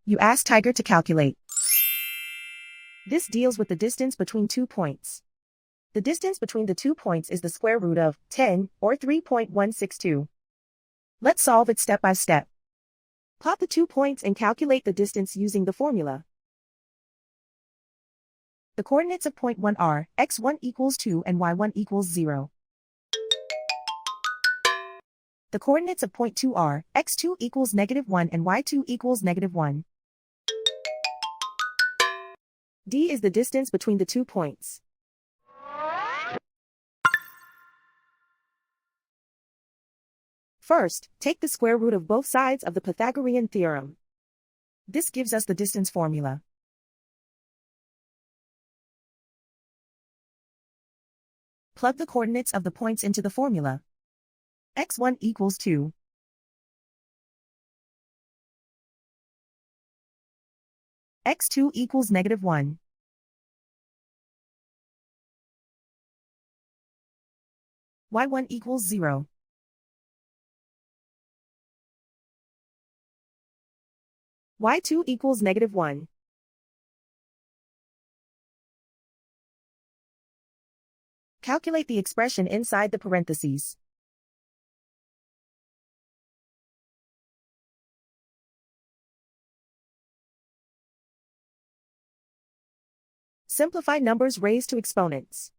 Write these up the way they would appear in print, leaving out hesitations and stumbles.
You ask Tiger to calculate. This deals with the distance between 2 points. The distance between the 2 points is the square root of 10, or 3.162. Let's solve it step by step. Plot the 2 points and calculate the distance using the formula. The coordinates of point 1 are x1 equals 2 and y1 equals 0. The coordinates of point 2 are x2 equals -1 and y2 equals -1. D is the distance between the 2 points. First, take the square root of both sides of the Pythagorean theorem. This gives us the distance formula. Plug the coordinates of the points into the formula. x1 equals 2. x2 equals -1. y1 equals 0. y2 equals -1. Calculate the expression inside the parentheses. Simplify numbers raised to exponents.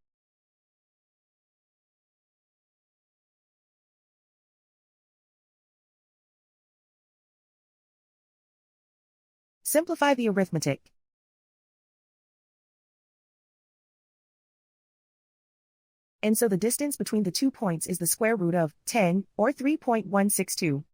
Simplify the arithmetic. And so the distance between the 2 points is the square root of 10, or 3.162.